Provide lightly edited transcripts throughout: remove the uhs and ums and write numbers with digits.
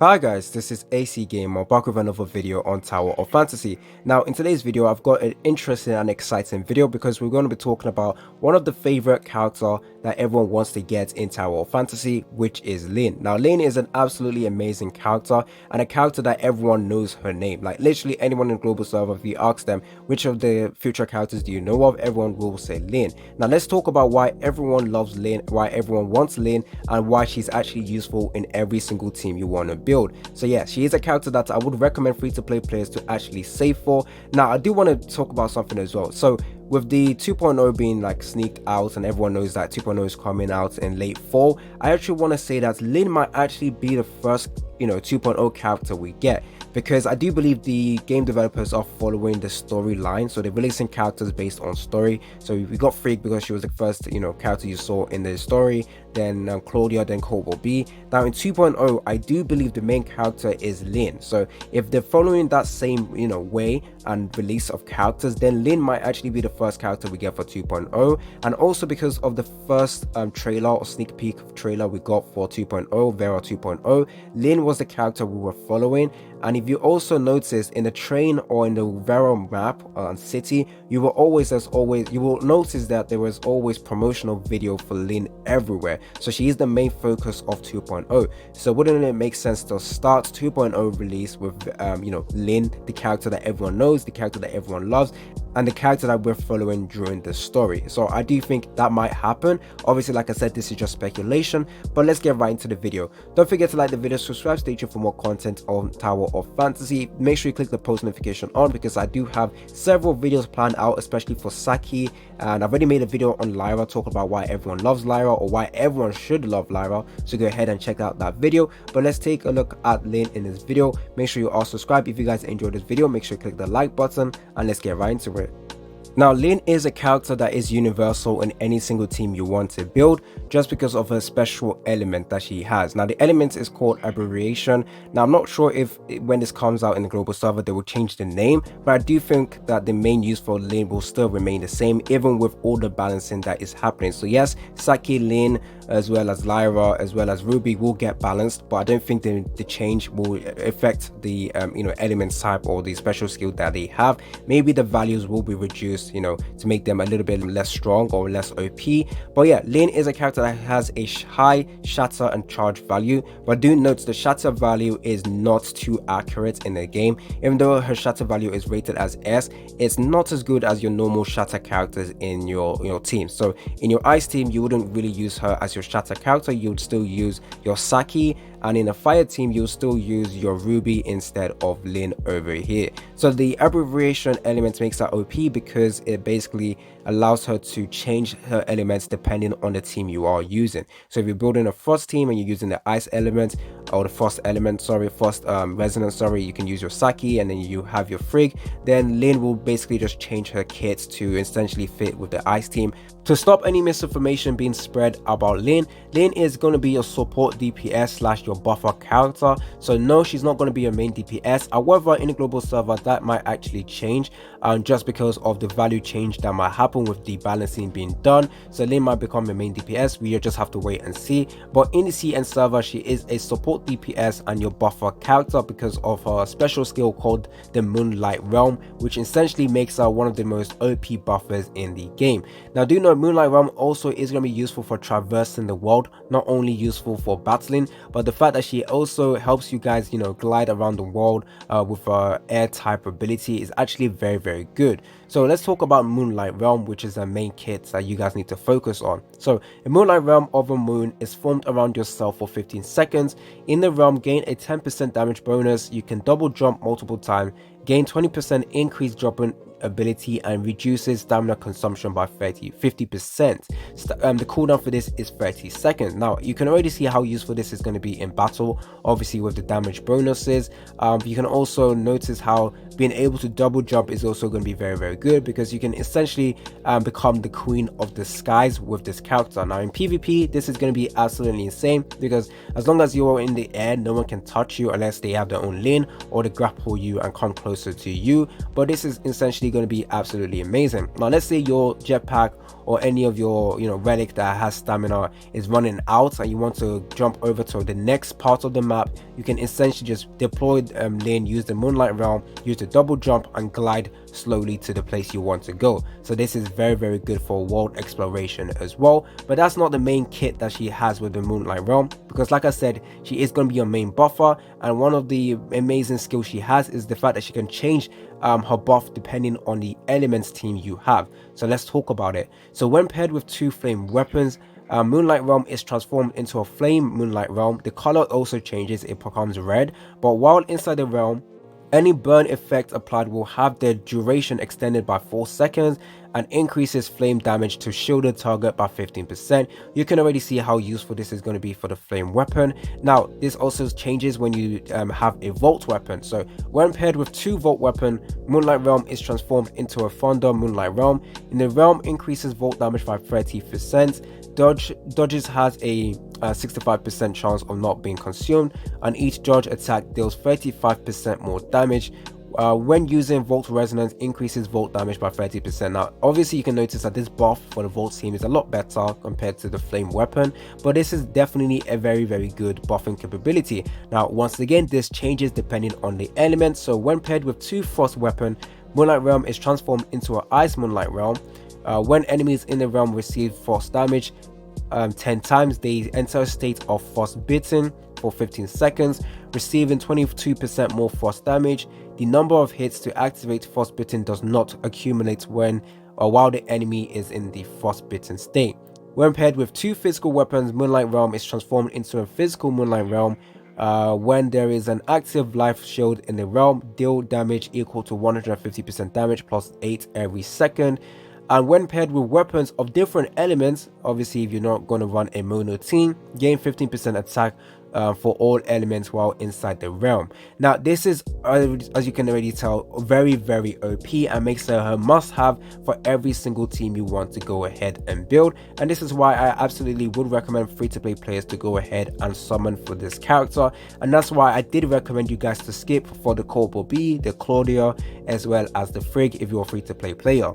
Hi guys, this is AC Gamer back with another video on Tower of Fantasy. Now in today's video I've got an interesting and exciting video because we're going to be talking about one of the favorite character that everyone wants to get in Tower of Fantasy, which is Lyn. Now Lyn is an absolutely amazing character and a character that everyone knows her name. Like literally anyone in global server, if you ask them which of the future characters do you know of, everyone will say Lyn. Now let's talk about why everyone loves Lyn, why everyone wants Lyn, and why she's actually useful in every single team you want to build. So yeah, she is a character that I would recommend free-to-play players to actually save for. Now I do want to talk about something as well. So with the 2.0 being like sneaked out and everyone knows that 2.0 is coming out in late fall, I actually want to say that Lyn might actually be the first 2.0 character we get, because I do believe the game developers are following the storyline, so they're releasing characters based on story. So we got Freak because she was the first character you saw in the story, then Claudia, then Cobalt B. Now in 2.0 I do believe the main character is Lyn, so if they're following that same way and release of characters, then Lyn might actually be the first character we get for 2.0. And also because of the first trailer or sneak peek trailer we got for 2.0, Vera 2.0, Lyn was the character we were following. And if you also notice in the train or in the Vera map and city, you will notice that there was always promotional video for Lyn everywhere. So she is the main focus of 2.0. So wouldn't it make sense to start 2.0 release with Lyn, the character that everyone knows, the character that everyone loves, and the character that we're following during the story. So I do think that might happen. Obviously, like I said, this is just speculation, but let's get right into the video. Don't forget to like the video, subscribe, stay tuned for more content on Tower of Fantasy. Make sure you click the post notification on, because I do have several videos planned out, especially for Saki, and I've already made a video on Lyra talking about why everyone loves Lyra, or why everyone should love Lyra, so go ahead and check out that video. But let's take a look at Lyn in this video. Make sure you are subscribed if you guys enjoyed this video. Make sure you click the like button, and let's get right into it. Now Lyn is a character that is universal in any single team you want to build, just because of her special element that she has. Now the element is called Abbreviation. Now I'm not sure if when this comes out in the global server they will change the name, but I do think that the main use for Lyn will still remain the same, even with all the balancing that is happening. So yes, Saki, Lyn, as well as Lyra, as well as Ruby will get balanced, but I don't think the change will affect the element type or the special skill that they have. Maybe the values will be reduced to make them a little bit less strong or less OP. But yeah, Lyn is a character that has a high shatter and charge value, but do note the shatter value is not too accurate in the game. Even though her shatter value is rated as S, it's not as good as your normal shatter characters in your team. So in your ice team you wouldn't really use her as your shatter character, you would still use your Saki, and in a fire team you'll still use your Ruby instead of Lyn over here. So the abbreviation element makes her OP because it basically allows her to change her elements depending on the team you are using. So if you're building a frost team and you're using the ice element, or the frost resonance, you can use your Saki, and then you have your Frigg. Then Lyn will basically just change her kits to essentially fit with the ice team. To stop any misinformation being spread about Lyn, Lyn is going to be your support DPS slash your buffer character. So no, she's not going to be your main DPS. However, in the global server that might actually change, just because of the value change that might happen with the balancing being done. So Lyn might become your main DPS. We just have to wait and see. But in the CN server, she is a support DPS and your buffer character because of her special skill called the Moonlight Realm, which essentially makes her one of the most OP buffers in the game. Now do know Moonlight Realm also is going to be useful for traversing the world, not only useful for battling, but the fact that she also helps you guys glide around the world with her air type ability is actually very good. So let's talk about Moonlight Realm, which is the main kit that you guys need to focus on. So a Moonlight Realm of a moon is formed around yourself for 15 seconds. In the realm, gain a 10% damage bonus. You can double jump multiple times, gain 20% increased jumping ability, and reduces stamina consumption by 50%. The cooldown for this is 30 seconds. Now you can already see how useful this is going to be in battle, obviously with the damage bonuses. You can also notice how being able to double jump is also going to be very good, because you can essentially become the queen of the skies with this character. Now in PvP this is going to be absolutely insane, because as long as you're in the air no one can touch you unless they have their own lane or they grapple you and come closer to you. But this is essentially going to be absolutely amazing. Now let's say your jetpack or any of your relic that has stamina is running out and you want to jump over to the next part of the map, you can essentially just deploy Lin, use the Moonlight Realm, use the double jump and glide slowly to the place you want to go. So this is very, very good for world exploration as well. But that's not the main kit that she has with the Moonlight Realm, because like I said, she is going to be your main buffer, and one of the amazing skills she has is the fact that she can change her buff depending on the elements team you have. So let's talk about it. So when paired with 2 flame weapons, Moonlight Realm is transformed into a flame Moonlight Realm. The color also changes, it becomes red, but while inside the realm, any burn effect applied will have their duration extended by 4 seconds and increases flame damage to shielded target by 15%. You can already see how useful this is going to be for the flame weapon. Now, this also changes when you have a Volt weapon. So when paired with 2 Volt weapon, Moonlight Realm is transformed into a Thunder Moonlight Realm. In the realm, increases Volt damage by 30%. Dodges has a 65% chance of not being consumed, and each dodge attack deals 35% more damage. When using Volt Resonance, increases Volt damage by 30%. Now obviously you can notice that this buff for the Volt team is a lot better compared to the flame weapon, but this is definitely a very, very good buffing capability. Now once again, this changes depending on the element. So when paired with 2 Frost weapon, Moonlight Realm is transformed into an Ice Moonlight Realm. When enemies in the realm receive frost damage 10 times, they enter a state of frostbitten for 15 seconds, receiving 22% more frost damage. The number of hits to activate frostbitten does not accumulate when or while the enemy is in the frostbitten state. When paired with 2 physical weapons, Moonlight Realm is transformed into a physical Moonlight Realm. When there is an active life shield in the realm, deal damage equal to 150% damage plus 8 every second. And when paired with weapons of different elements, obviously if you're not going to run a mono team, gain 15% attack for all elements while inside the realm. Now this is, as you can already tell, very, very OP and makes her a must-have for every single team you want to go ahead and build. And this is why I absolutely would recommend free-to-play players to go ahead and summon for this character. And that's why I did recommend you guys to skip for the Corporal B, the Claudia, as well as the Frigg if you're a free-to-play player.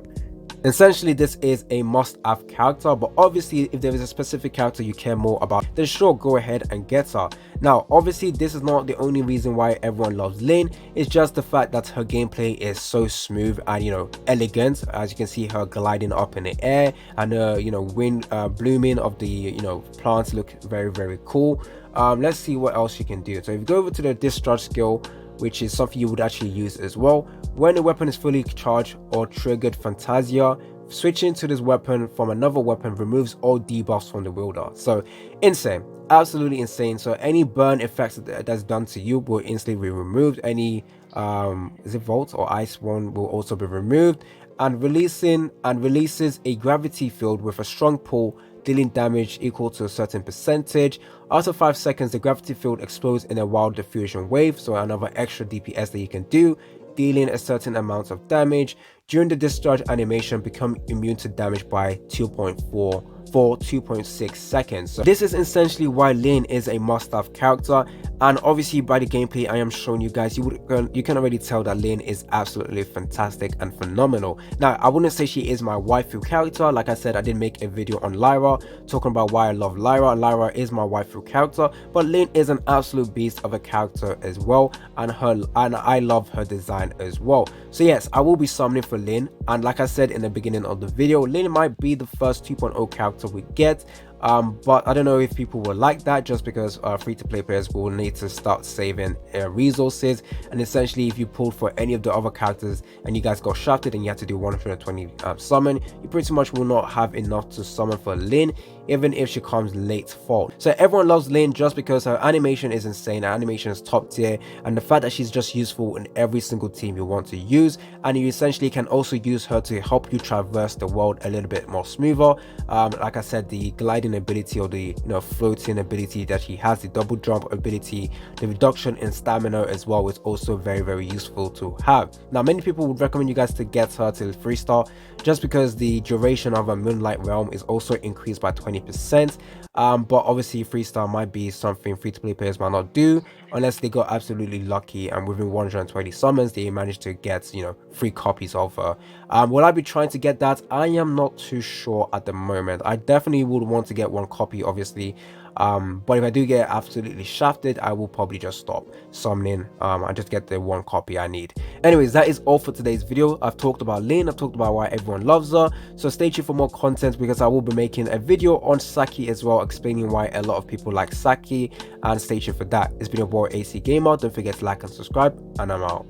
Essentially, this is a must-have character, but obviously if there is a specific character you care more about, then sure, go ahead and get her. Now obviously this is not the only reason why everyone loves Lin. It's just the fact that her gameplay is so smooth and elegant. As you can see, her gliding up in the air and her wind blooming of the plants look very, very cool. Let's see what else you can do. So if you go over to the discharge skill, which is something you would actually use as well, when the weapon is fully charged or triggered Fantasia, switching to this weapon from another weapon removes all debuffs from the wielder. So insane, absolutely insane. So any burn effects that's done to you will instantly be removed. Any is it Volt or Ice one will also be removed, and releases a gravity field with a strong pull, dealing damage equal to a certain percentage. After 5 seconds, the gravity field explodes in a wild diffusion wave, so another extra DPS that you can do, dealing a certain amount of damage. During the discharge animation, become immune to damage by 2.4 for 2.6 seconds. So this is essentially why Lin is a must-have character, and obviously by the gameplay I am showing you guys, you can already tell that Lin is absolutely fantastic and phenomenal. Now I wouldn't say she is my waifu character. Like I said, I did make a video on Lyra talking about why I love Lyra. Lyra is my waifu character, but Lin is an absolute beast of a character as well, and I love her design as well. So yes, I will be summoning for Lin, and like I said in the beginning of the video, Lin might be the first 2.0 character we get, but I don't know if people will like that, just because free-to-play players will need to start saving resources, and essentially if you pulled for any of the other characters and you guys got shafted and you had to do 120 summon, you pretty much will not have enough to summon for Lin, even if she comes late fall. So everyone loves Lin just because her animation is insane, her animation is top tier, and the fact that she's just useful in every single team you want to use, and you essentially can also use her to help you traverse the world a little bit more smoother. Like I said, the gliding ability, or the floating ability that she has, the double jump ability, the reduction in stamina as well, is also very, very useful to have. Now many people would recommend you guys to get her to 3-star just because the duration of a Moonlight Realm is also increased by 20%, but obviously 3-star might be something free-to-play players might not do. unless they got absolutely lucky and within 120 summons they managed to get, you know, 3 copies of her. Will I be trying to get that? I am not too sure at the moment. I definitely would want to get 1 copy, obviously. But if I do get absolutely shafted, I will probably just stop summoning and just get the 1 copy I need. Anyways, that is all for today's video. I've talked about Lin, I've talked about why everyone loves her, so stay tuned for more content because I will be making a video on Saki as well, explaining why a lot of people like Saki, and stay tuned for that. It's been your boy AC Gamer. Don't forget to like and subscribe, and I'm out.